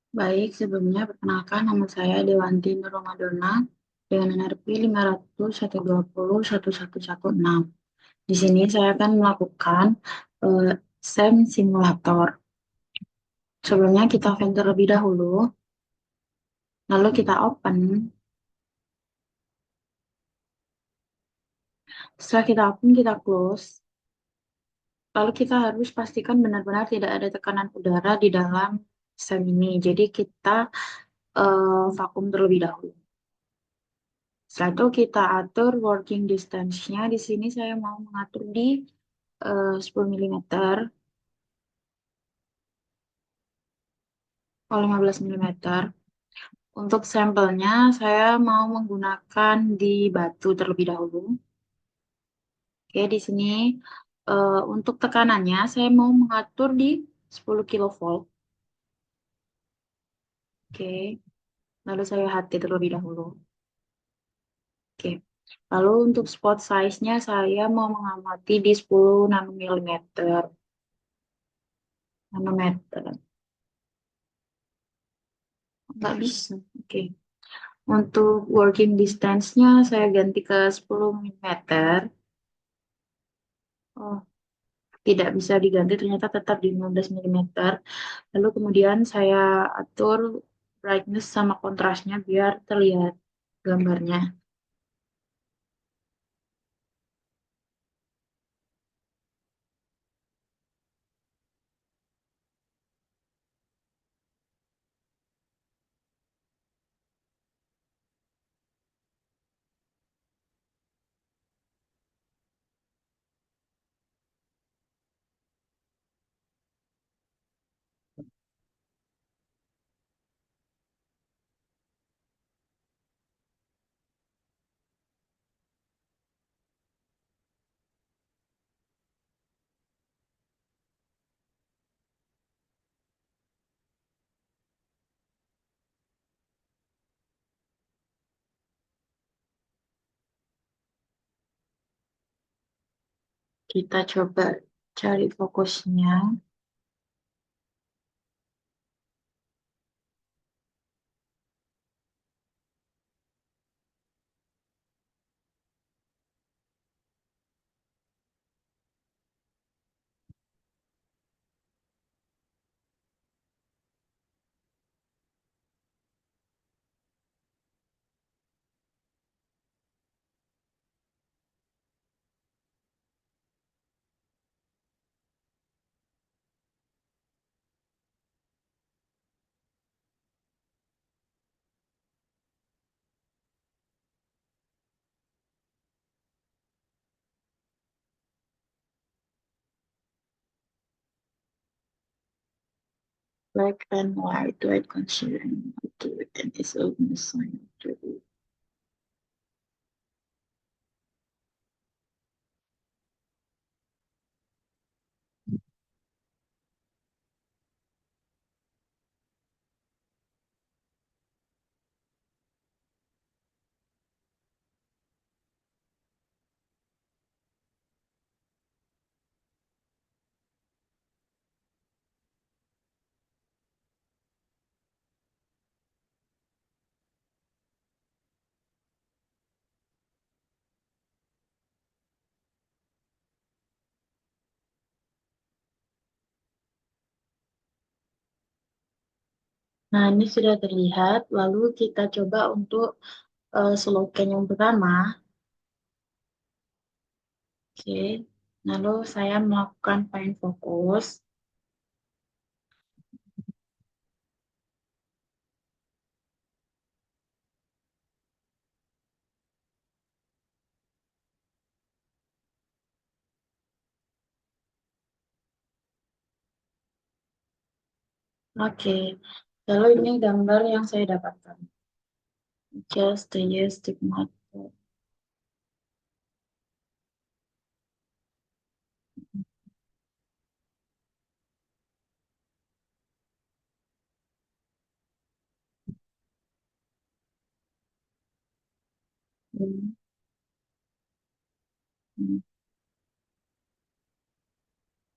Baik, sebelumnya perkenalkan nama saya Dewanti Nur Romadona dengan NRP 500 120 1116. Di sini saya akan melakukan eh, SEM simulator. Sebelumnya kita filter terlebih dahulu, lalu kita open. Setelah kita open, kita close. Lalu kita harus pastikan benar-benar tidak ada tekanan udara di dalam SEM ini. Jadi kita vakum terlebih dahulu. Setelah itu kita atur working distance-nya. Di sini saya mau mengatur di 10 mm atau 15 mm. Untuk sampelnya saya mau menggunakan di batu terlebih dahulu. Oke, di sini untuk tekanannya saya mau mengatur di 10 kilovolt. Oke, lalu saya hati terlebih dahulu. Oke, lalu untuk spot size-nya saya mau mengamati di 10 nanometer. Nanometer. Nggak bisa. Oke. Untuk working distance-nya saya ganti ke 10 mm. Oh, tidak bisa diganti, ternyata tetap di 15 mm. Lalu kemudian saya atur brightness sama kontrasnya biar terlihat gambarnya. Kita coba cari fokusnya. Black and white concealing to it and is open sign to. Nah, ini sudah terlihat. Lalu kita coba untuk slow can yang pertama. Oke. Lalu saya melakukan find focus. Oke. Lalu ini gambar yang saya dapatkan. Just the yes stigma.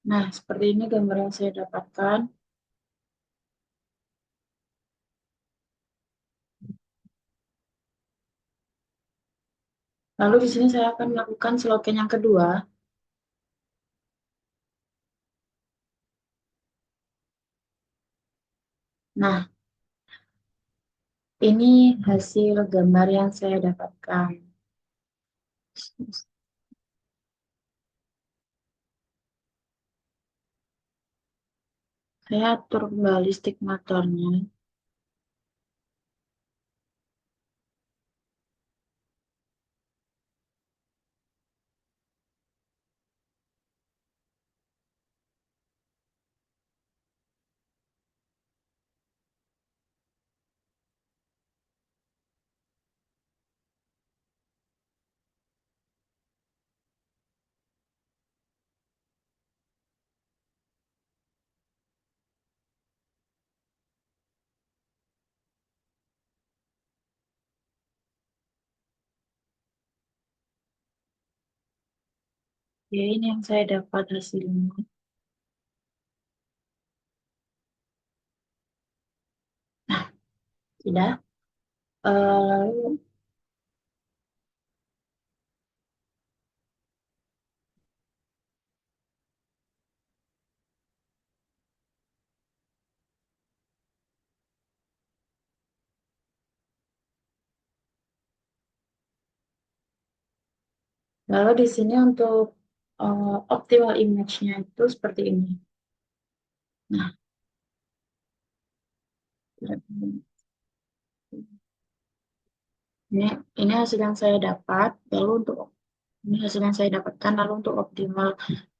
Nah, seperti ini gambar yang saya dapatkan. Lalu di sini saya akan melakukan slogan yang kedua. Nah, ini hasil gambar yang saya dapatkan. Saya atur kembali stigmatornya. Ya, ini yang saya dapat hasilnya. Nah, sudah. Lalu, lalu di sini untuk optimal image-nya itu seperti ini. Nah, ini ini hasil yang saya dapat. Lalu untuk ini hasil yang saya dapatkan. Lalu untuk optimal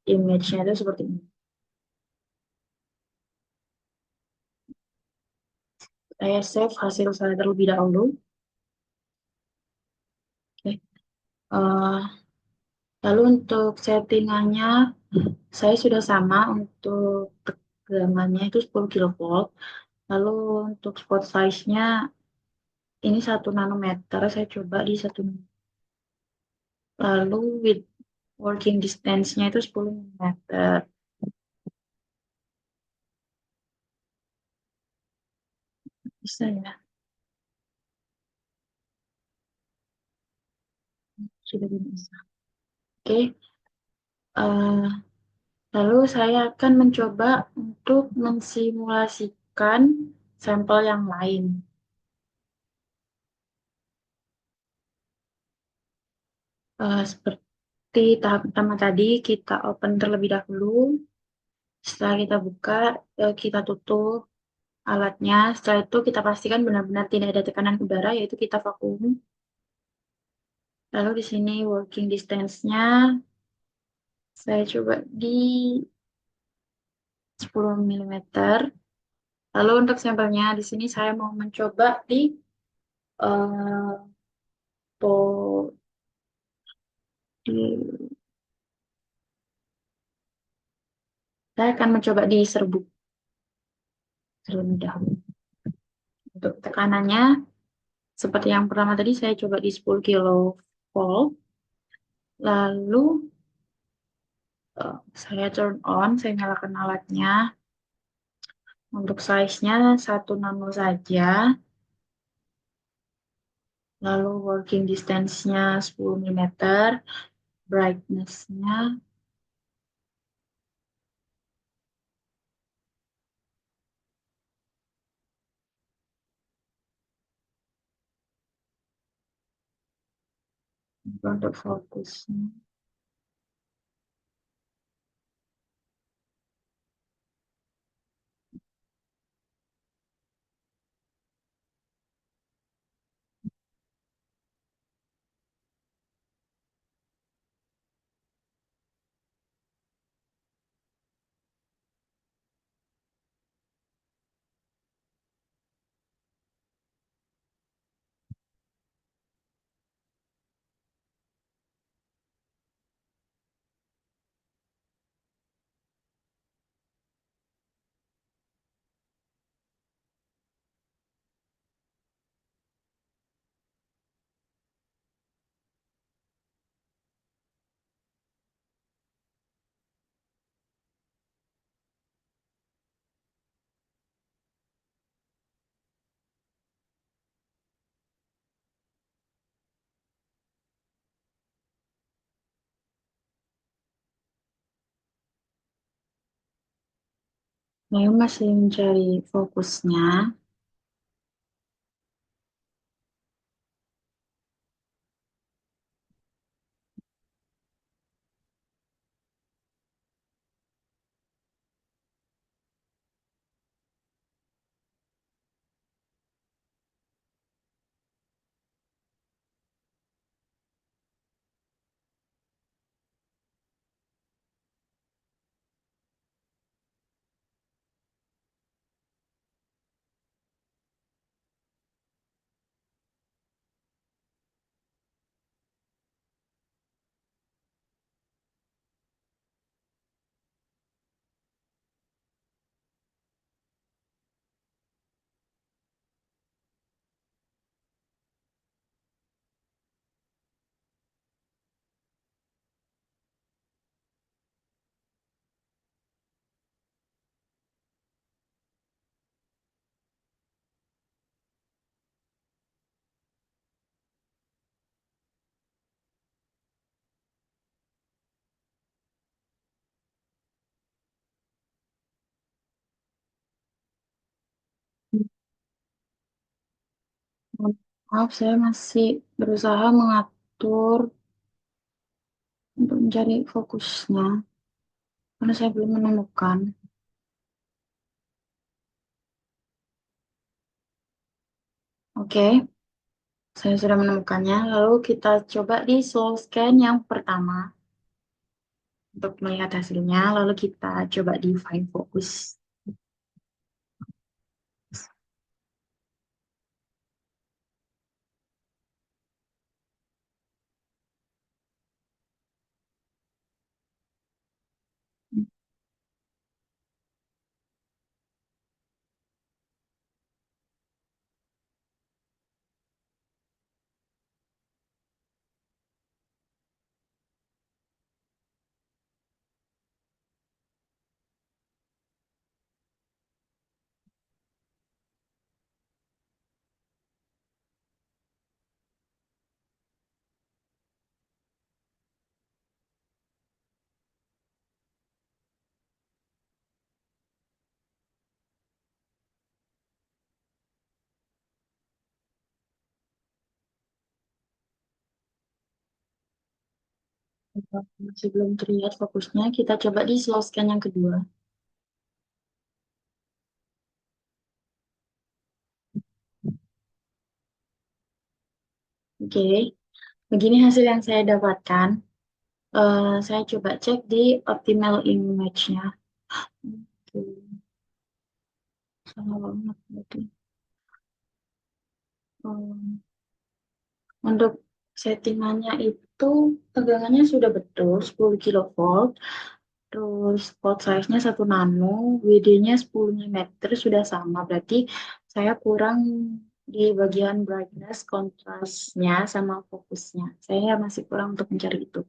image-nya itu seperti ini. Saya save hasil saya terlebih dahulu. Oke. Eh, Lalu untuk settingannya, saya sudah sama untuk tegangannya itu 10 kilovolt. Lalu untuk spot size-nya ini 1 nanometer. Saya coba di 1 nanometer. Lalu with working distance-nya itu 10 mm. Bisa ya? Sudah bisa. Oke. eh, Lalu saya akan mencoba untuk mensimulasikan sampel yang lain. Seperti tahap pertama tadi, kita open terlebih dahulu. Setelah kita buka, kita tutup alatnya. Setelah itu kita pastikan benar-benar tidak ada tekanan udara, yaitu kita vakum. Lalu di sini working distance-nya, saya coba di 10 mm. Lalu untuk sampelnya, di sini saya mau mencoba di eh, po- di saya akan mencoba di serbuk terlebih dahulu. Untuk tekanannya, seperti yang pertama tadi, saya coba di 10 kilovolt. Lalu saya turn on, saya nyalakan alatnya. Untuk size-nya 1 nano saja. Lalu working distance-nya 10 mm. Brightness-nya untuk fokusnya. Saya masih mencari fokusnya. Mohon maaf, saya masih berusaha mengatur untuk mencari fokusnya, karena saya belum menemukan. Oke, saya sudah menemukannya. Lalu kita coba di slow scan yang pertama untuk melihat hasilnya. Lalu kita coba di find focus. Masih belum terlihat fokusnya. Kita coba di slow scan yang kedua. Oke, begini hasil yang saya dapatkan. Saya coba cek di optimal image-nya. Oke, salah banget berarti. Um, untuk settingannya itu tegangannya sudah betul 10 kilovolt. Terus pot size-nya 1 nano, WD-nya 10 mm sudah sama. Berarti saya kurang di bagian brightness, kontrasnya, sama fokusnya. Saya masih kurang untuk mencari itu.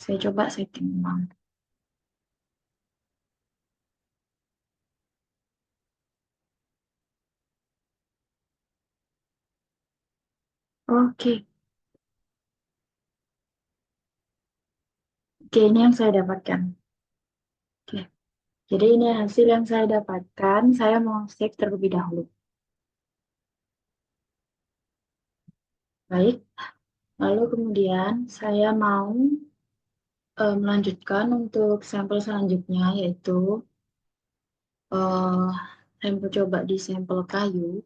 Saya coba setting ulang. Oke, oke, ini yang saya dapatkan. Oke, jadi ini hasil yang saya dapatkan. Saya mau save terlebih dahulu. Baik, lalu kemudian saya mau melanjutkan untuk sampel selanjutnya, yaitu eh saya mau coba di sampel kayu.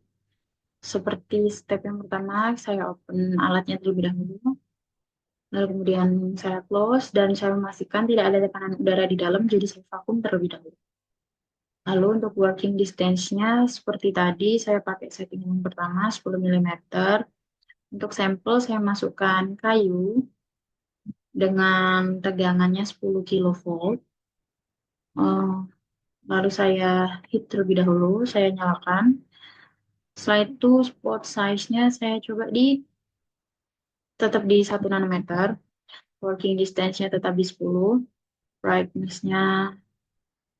Seperti step yang pertama, saya open alatnya terlebih dahulu. Lalu kemudian saya close dan saya memastikan tidak ada tekanan udara di dalam, jadi saya vakum terlebih dahulu. Lalu untuk working distance-nya, seperti tadi, saya pakai setting yang pertama 10 mm. Untuk sampel, saya masukkan kayu dengan tegangannya 10 kilovolt. Eh, Lalu saya hit terlebih dahulu, saya nyalakan. Setelah itu spot size-nya saya coba tetap di 1 nanometer. Working distance-nya tetap di 10. Brightness-nya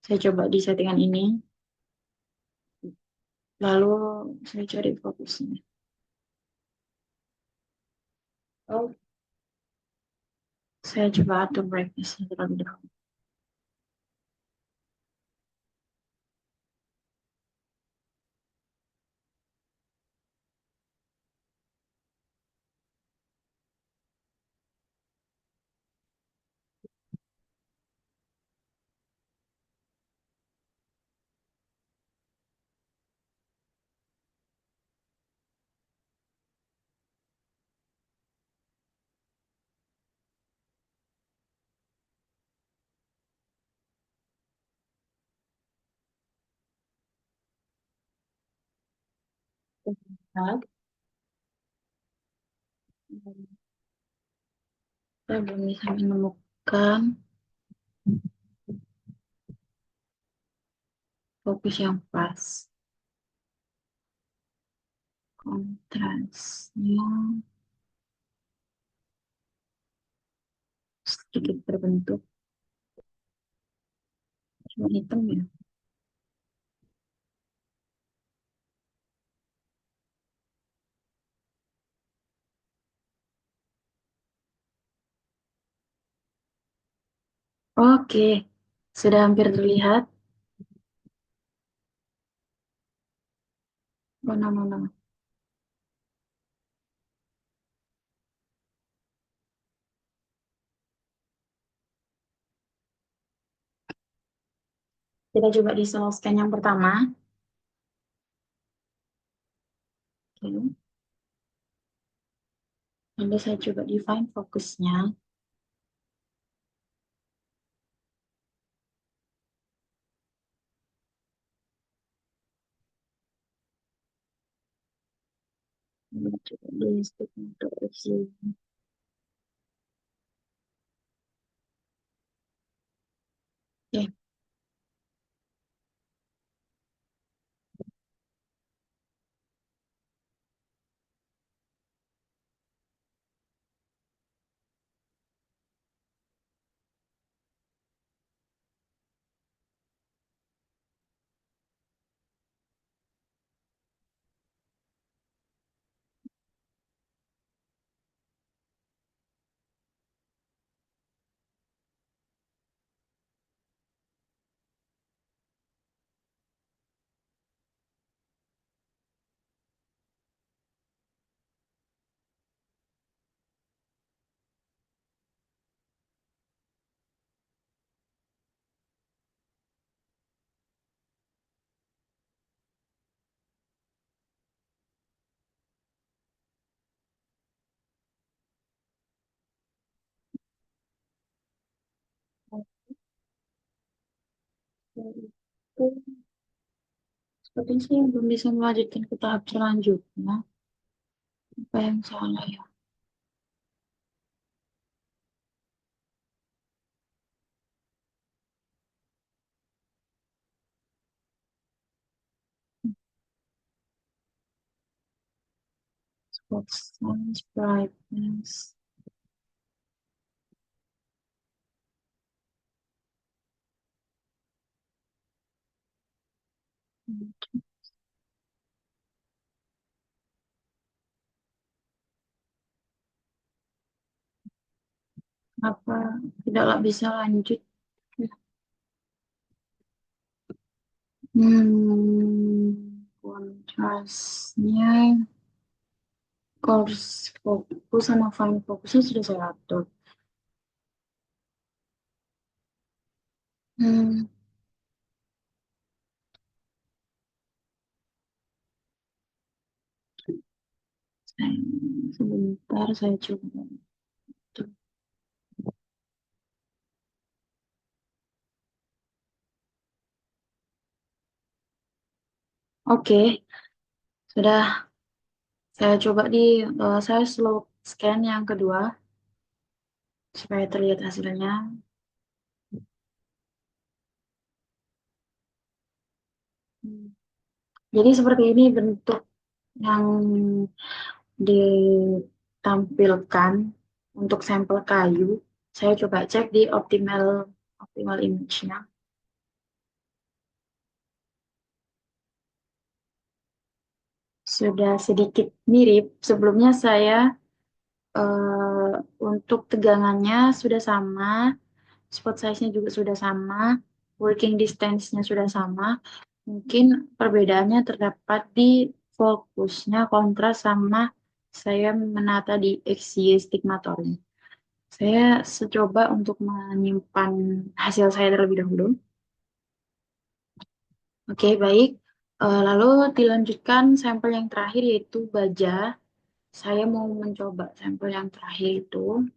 saya coba di settingan ini. Lalu saya cari fokusnya. Oh, saya coba atur brightness-nya terlebih dahulu. Lihat, saya belum bisa menemukan fokus yang pas. Kontrasnya sedikit terbentuk, cuma hitam ya. Oke, sudah hampir terlihat. Mana-mana. Kita coba di soal scan yang pertama. Oke. Lalu saya coba define fokusnya. Lalu coba di stick untuk isi. Oke, itu sepertinya saya belum bisa melanjutkan ke tahap selanjutnya. Apa yang salah ya? Spot size, brightness. Apa tidaklah bisa lanjut? Kontrasnya, coarse fokus sama fine fokusnya sudah saya atur. Hmm, sebentar saya coba. Oke, sudah saya coba saya slow scan yang kedua supaya terlihat hasilnya. Hmm. Jadi seperti ini bentuk yang ditampilkan untuk sampel kayu. Saya coba cek di optimal optimal image-nya. Sudah sedikit mirip. Sebelumnya saya eh, untuk tegangannya sudah sama, spot size-nya juga sudah sama, working distance-nya sudah sama. Mungkin perbedaannya terdapat di fokusnya kontras sama saya menata di XY stigmatornya. Saya coba untuk menyimpan hasil saya terlebih dahulu. Oke, baik. Lalu dilanjutkan sampel yang terakhir yaitu baja. Saya mau mencoba sampel yang terakhir itu.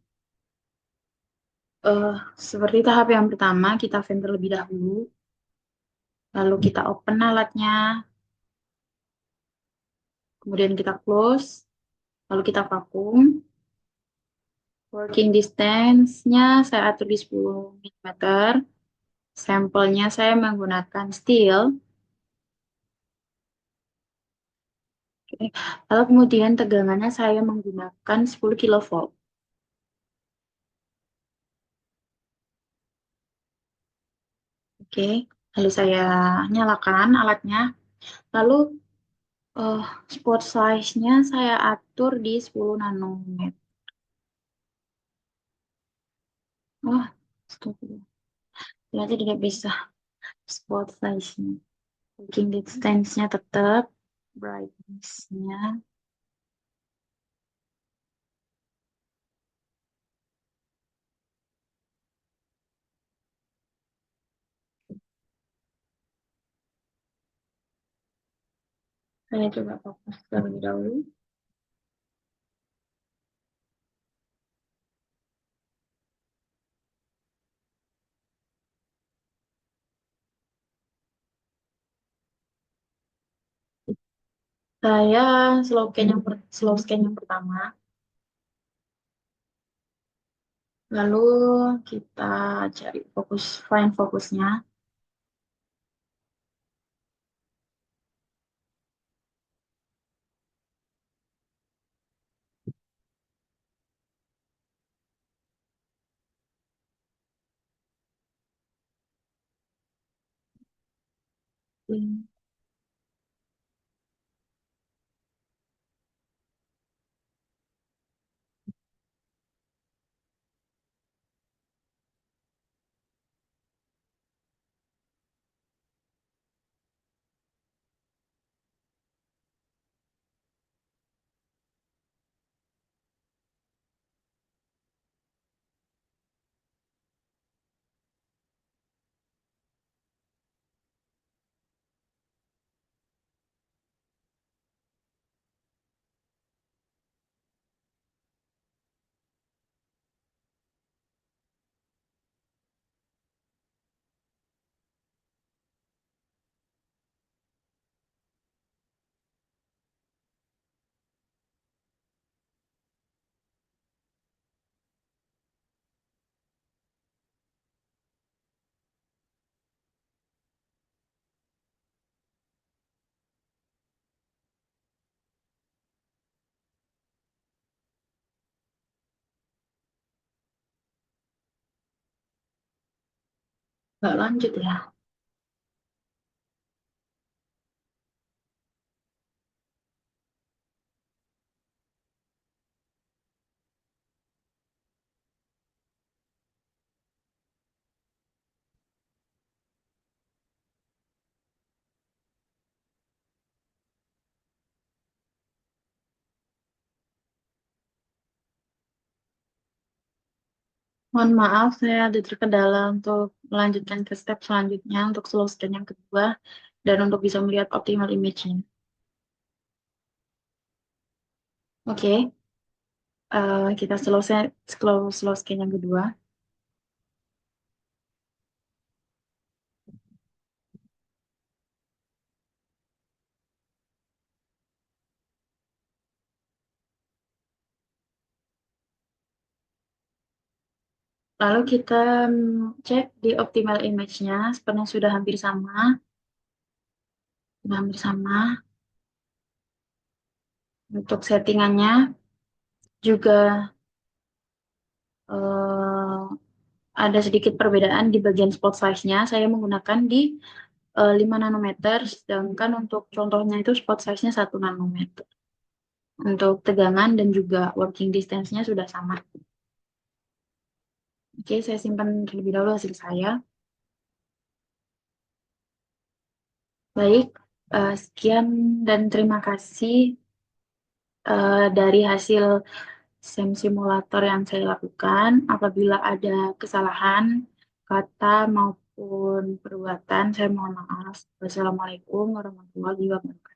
eh Seperti tahap yang pertama, kita fan terlebih dahulu. Lalu kita open alatnya. kemudian kita close, lalu kita vakum. Working distance-nya saya atur di 10 mm. Sampelnya saya menggunakan steel. Oke. Lalu kemudian tegangannya saya menggunakan 10 kilovolt. Oke, lalu saya nyalakan alatnya. Lalu eh spot size-nya saya atur di 10 nanometer. Wah, stop. Ternyata tidak bisa spot size-nya. Working distance-nya tetap. Brightness-nya. Saya coba fokus terlebih dahulu. Saya slow scan yang pertama. Lalu kita cari find fokusnya. Nggak lanjut ya. Mohon maaf, saya ada terkendala untuk melanjutkan ke step selanjutnya untuk slow scan yang kedua dan untuk bisa melihat optimal image-nya. Oke, kita slow scan yang kedua. Lalu kita cek di optimal image-nya, sebenarnya sudah hampir sama. Sudah hampir sama. Untuk settingannya juga eh, ada sedikit perbedaan di bagian spot size-nya. Saya menggunakan di 5 nanometer, sedangkan untuk contohnya itu spot size-nya 1 nanometer. Untuk tegangan dan juga working distance-nya sudah sama. Oke, saya simpan terlebih dahulu hasil saya. Baik, sekian dan terima kasih dari hasil SEM simulator yang saya lakukan. Apabila ada kesalahan kata maupun perbuatan, saya mohon maaf. Wassalamualaikum warahmatullahi wabarakatuh.